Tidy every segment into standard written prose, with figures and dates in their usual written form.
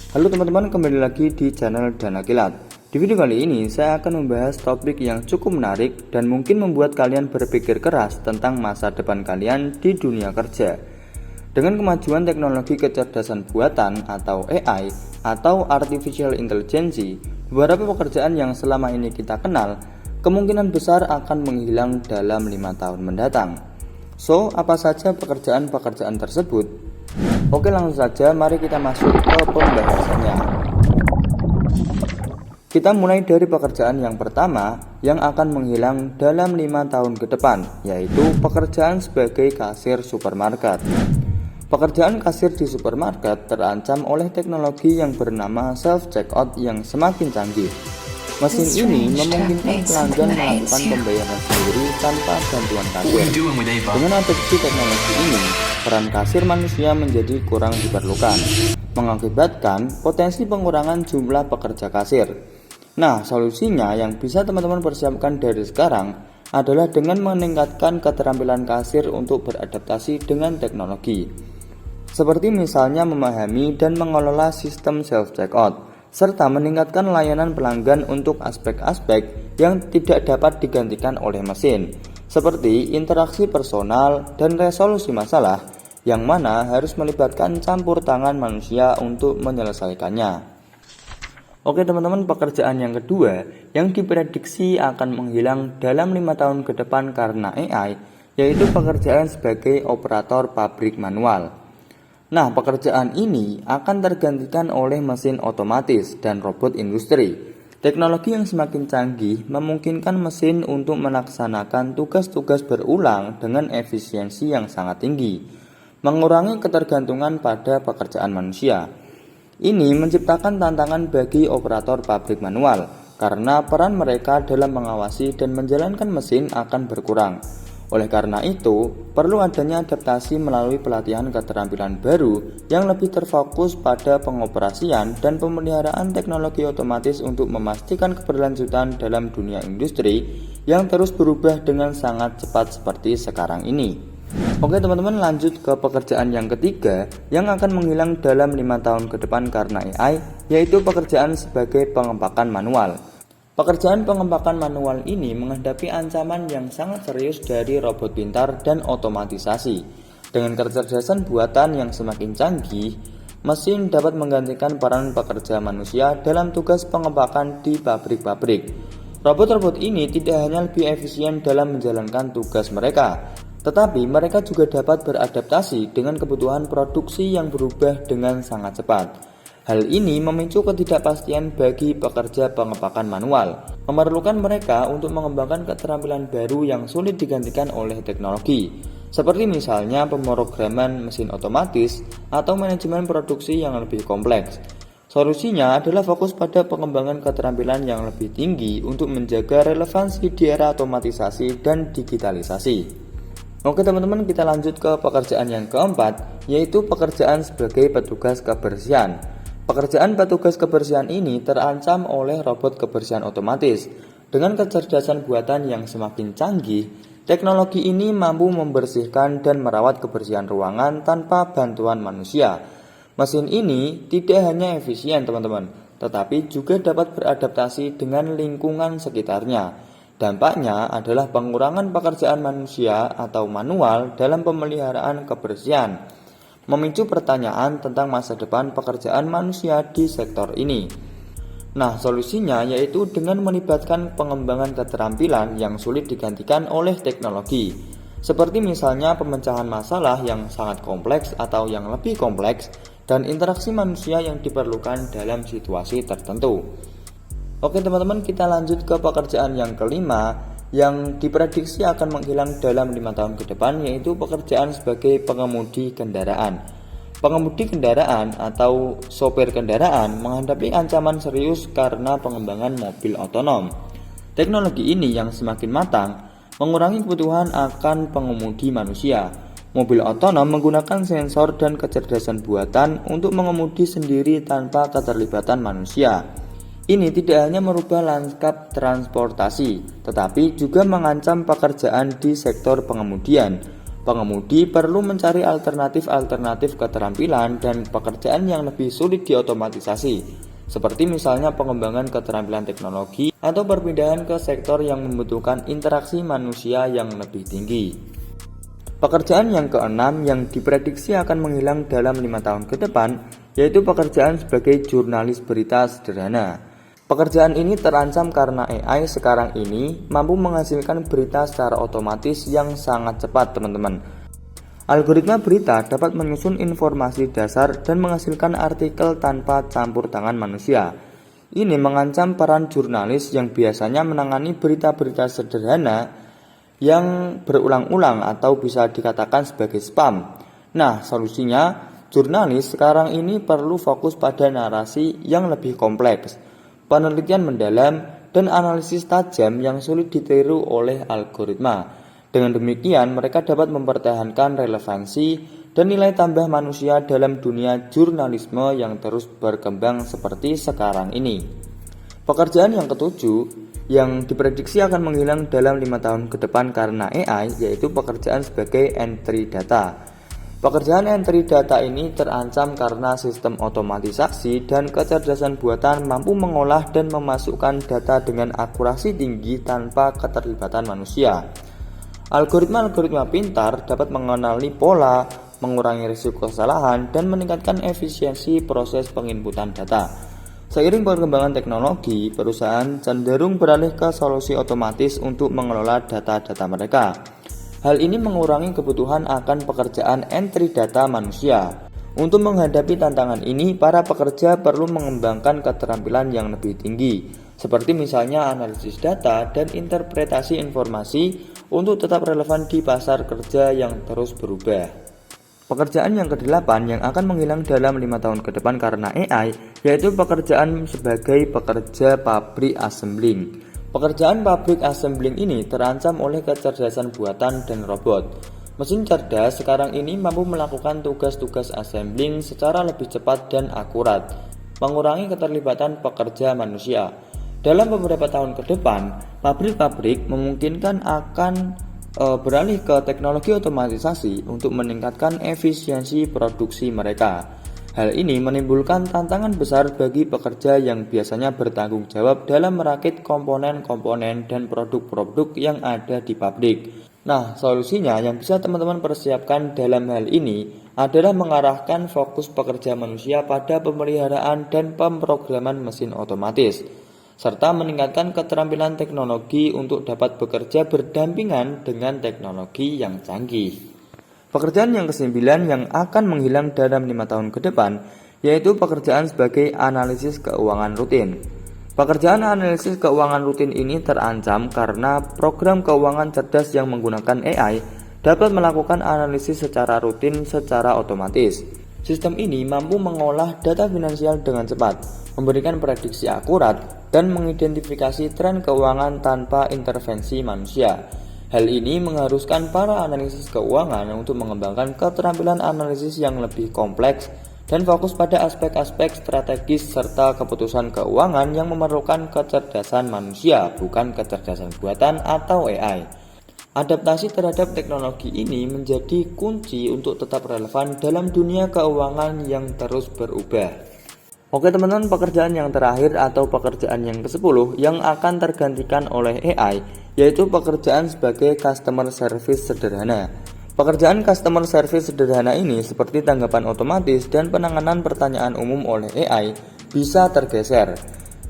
Halo teman-teman, kembali lagi di channel Dana Kilat. Di video kali ini saya akan membahas topik yang cukup menarik dan mungkin membuat kalian berpikir keras tentang masa depan kalian di dunia kerja. Dengan kemajuan teknologi kecerdasan buatan atau AI atau Artificial Intelligence, beberapa pekerjaan yang selama ini kita kenal kemungkinan besar akan menghilang dalam 5 tahun mendatang. So, apa saja pekerjaan-pekerjaan tersebut? Oke, langsung saja mari kita masuk ke pembahasannya. Kita mulai dari pekerjaan yang pertama yang akan menghilang dalam 5 tahun ke depan, yaitu pekerjaan sebagai kasir supermarket. Pekerjaan kasir di supermarket terancam oleh teknologi yang bernama self-checkout yang semakin canggih. Mesin ini memungkinkan pelanggan melakukan pembayaran sendiri tanpa bantuan kasir. Dengan adopsi teknologi ini, peran kasir manusia menjadi kurang diperlukan, mengakibatkan potensi pengurangan jumlah pekerja kasir. Nah, solusinya yang bisa teman-teman persiapkan dari sekarang adalah dengan meningkatkan keterampilan kasir untuk beradaptasi dengan teknologi. Seperti misalnya memahami dan mengelola sistem self-checkout, serta meningkatkan layanan pelanggan untuk aspek-aspek yang tidak dapat digantikan oleh mesin, seperti interaksi personal dan resolusi masalah, yang mana harus melibatkan campur tangan manusia untuk menyelesaikannya. Oke teman-teman, pekerjaan yang kedua yang diprediksi akan menghilang dalam 5 tahun ke depan karena AI, yaitu pekerjaan sebagai operator pabrik manual. Nah, pekerjaan ini akan tergantikan oleh mesin otomatis dan robot industri. Teknologi yang semakin canggih memungkinkan mesin untuk melaksanakan tugas-tugas berulang dengan efisiensi yang sangat tinggi, mengurangi ketergantungan pada pekerjaan manusia. Ini menciptakan tantangan bagi operator pabrik manual, karena peran mereka dalam mengawasi dan menjalankan mesin akan berkurang. Oleh karena itu, perlu adanya adaptasi melalui pelatihan keterampilan baru yang lebih terfokus pada pengoperasian dan pemeliharaan teknologi otomatis untuk memastikan keberlanjutan dalam dunia industri yang terus berubah dengan sangat cepat seperti sekarang ini. Oke teman-teman, lanjut ke pekerjaan yang ketiga yang akan menghilang dalam 5 tahun ke depan karena AI, yaitu pekerjaan sebagai pengepakan manual. Pekerjaan pengepakan manual ini menghadapi ancaman yang sangat serius dari robot pintar dan otomatisasi. Dengan kecerdasan buatan yang semakin canggih, mesin dapat menggantikan peran pekerja manusia dalam tugas pengepakan di pabrik-pabrik. Robot-robot ini tidak hanya lebih efisien dalam menjalankan tugas mereka, tetapi mereka juga dapat beradaptasi dengan kebutuhan produksi yang berubah dengan sangat cepat. Hal ini memicu ketidakpastian bagi pekerja pengepakan manual, memerlukan mereka untuk mengembangkan keterampilan baru yang sulit digantikan oleh teknologi, seperti misalnya pemrograman mesin otomatis atau manajemen produksi yang lebih kompleks. Solusinya adalah fokus pada pengembangan keterampilan yang lebih tinggi untuk menjaga relevansi di era otomatisasi dan digitalisasi. Oke teman-teman, kita lanjut ke pekerjaan yang keempat, yaitu pekerjaan sebagai petugas kebersihan. Pekerjaan petugas kebersihan ini terancam oleh robot kebersihan otomatis. Dengan kecerdasan buatan yang semakin canggih, teknologi ini mampu membersihkan dan merawat kebersihan ruangan tanpa bantuan manusia. Mesin ini tidak hanya efisien teman-teman, tetapi juga dapat beradaptasi dengan lingkungan sekitarnya. Dampaknya adalah pengurangan pekerjaan manusia atau manual dalam pemeliharaan kebersihan, memicu pertanyaan tentang masa depan pekerjaan manusia di sektor ini. Nah, solusinya yaitu dengan melibatkan pengembangan keterampilan yang sulit digantikan oleh teknologi, seperti misalnya pemecahan masalah yang sangat kompleks atau yang lebih kompleks, dan interaksi manusia yang diperlukan dalam situasi tertentu. Oke teman-teman, kita lanjut ke pekerjaan yang kelima yang diprediksi akan menghilang dalam 5 tahun ke depan, yaitu pekerjaan sebagai pengemudi kendaraan. Pengemudi kendaraan atau sopir kendaraan menghadapi ancaman serius karena pengembangan mobil otonom. Teknologi ini yang semakin matang mengurangi kebutuhan akan pengemudi manusia. Mobil otonom menggunakan sensor dan kecerdasan buatan untuk mengemudi sendiri tanpa keterlibatan manusia. Ini tidak hanya merubah lanskap transportasi, tetapi juga mengancam pekerjaan di sektor pengemudian. Pengemudi perlu mencari alternatif keterampilan dan pekerjaan yang lebih sulit diotomatisasi, seperti misalnya pengembangan keterampilan teknologi atau perpindahan ke sektor yang membutuhkan interaksi manusia yang lebih tinggi. Pekerjaan yang keenam yang diprediksi akan menghilang dalam 5 tahun ke depan, yaitu pekerjaan sebagai jurnalis berita sederhana. Pekerjaan ini terancam karena AI sekarang ini mampu menghasilkan berita secara otomatis yang sangat cepat, teman-teman. Algoritma berita dapat menyusun informasi dasar dan menghasilkan artikel tanpa campur tangan manusia. Ini mengancam peran jurnalis yang biasanya menangani berita-berita sederhana yang berulang-ulang atau bisa dikatakan sebagai spam. Nah, solusinya, jurnalis sekarang ini perlu fokus pada narasi yang lebih kompleks, penelitian mendalam, dan analisis tajam yang sulit ditiru oleh algoritma. Dengan demikian, mereka dapat mempertahankan relevansi dan nilai tambah manusia dalam dunia jurnalisme yang terus berkembang seperti sekarang ini. Pekerjaan yang ketujuh yang diprediksi akan menghilang dalam 5 tahun ke depan karena AI, yaitu pekerjaan sebagai entry data. Pekerjaan entry data ini terancam karena sistem otomatisasi dan kecerdasan buatan mampu mengolah dan memasukkan data dengan akurasi tinggi tanpa keterlibatan manusia. Algoritma pintar dapat mengenali pola, mengurangi risiko kesalahan, dan meningkatkan efisiensi proses penginputan data. Seiring perkembangan teknologi, perusahaan cenderung beralih ke solusi otomatis untuk mengelola data-data mereka. Hal ini mengurangi kebutuhan akan pekerjaan entry data manusia. Untuk menghadapi tantangan ini, para pekerja perlu mengembangkan keterampilan yang lebih tinggi, seperti misalnya analisis data dan interpretasi informasi untuk tetap relevan di pasar kerja yang terus berubah. Pekerjaan yang kedelapan yang akan menghilang dalam 5 tahun ke depan karena AI, yaitu pekerjaan sebagai pekerja pabrik assembling. Pekerjaan pabrik assembling ini terancam oleh kecerdasan buatan dan robot. Mesin cerdas sekarang ini mampu melakukan tugas-tugas assembling secara lebih cepat dan akurat, mengurangi keterlibatan pekerja manusia. Dalam beberapa tahun ke depan, pabrik-pabrik memungkinkan akan beralih ke teknologi otomatisasi untuk meningkatkan efisiensi produksi mereka. Hal ini menimbulkan tantangan besar bagi pekerja yang biasanya bertanggung jawab dalam merakit komponen-komponen dan produk-produk yang ada di pabrik. Nah, solusinya yang bisa teman-teman persiapkan dalam hal ini adalah mengarahkan fokus pekerja manusia pada pemeliharaan dan pemrograman mesin otomatis, serta meningkatkan keterampilan teknologi untuk dapat bekerja berdampingan dengan teknologi yang canggih. Pekerjaan yang kesembilan yang akan menghilang dalam 5 tahun ke depan, yaitu pekerjaan sebagai analisis keuangan rutin. Pekerjaan analisis keuangan rutin ini terancam karena program keuangan cerdas yang menggunakan AI dapat melakukan analisis secara rutin secara otomatis. Sistem ini mampu mengolah data finansial dengan cepat, memberikan prediksi akurat, dan mengidentifikasi tren keuangan tanpa intervensi manusia. Hal ini mengharuskan para analisis keuangan untuk mengembangkan keterampilan analisis yang lebih kompleks dan fokus pada aspek-aspek strategis serta keputusan keuangan yang memerlukan kecerdasan manusia, bukan kecerdasan buatan atau AI. Adaptasi terhadap teknologi ini menjadi kunci untuk tetap relevan dalam dunia keuangan yang terus berubah. Oke teman-teman, pekerjaan yang terakhir atau pekerjaan yang ke-10 yang akan tergantikan oleh AI, yaitu pekerjaan sebagai customer service sederhana. Pekerjaan customer service sederhana ini seperti tanggapan otomatis dan penanganan pertanyaan umum oleh AI bisa tergeser.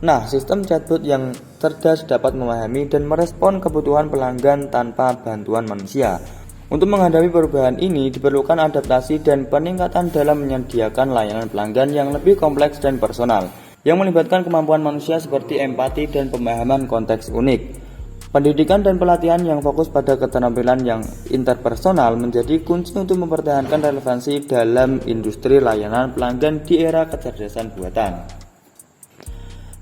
Nah, sistem chatbot yang cerdas dapat memahami dan merespon kebutuhan pelanggan tanpa bantuan manusia. Untuk menghadapi perubahan ini diperlukan adaptasi dan peningkatan dalam menyediakan layanan pelanggan yang lebih kompleks dan personal, yang melibatkan kemampuan manusia seperti empati dan pemahaman konteks unik. Pendidikan dan pelatihan yang fokus pada keterampilan yang interpersonal menjadi kunci untuk mempertahankan relevansi dalam industri layanan pelanggan di era kecerdasan buatan.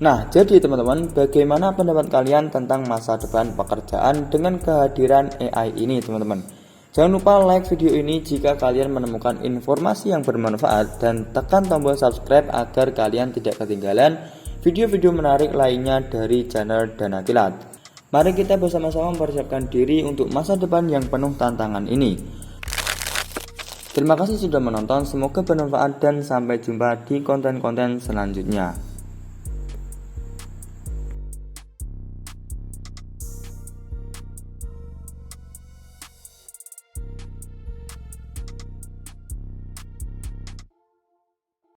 Nah, jadi teman-teman, bagaimana pendapat kalian tentang masa depan pekerjaan dengan kehadiran AI ini, teman-teman? Jangan lupa like video ini jika kalian menemukan informasi yang bermanfaat dan tekan tombol subscribe agar kalian tidak ketinggalan video-video menarik lainnya dari channel Dana Kilat. Mari kita bersama-sama mempersiapkan diri untuk masa depan yang penuh tantangan ini. Terima kasih sudah menonton, semoga bermanfaat dan sampai jumpa di konten-konten selanjutnya.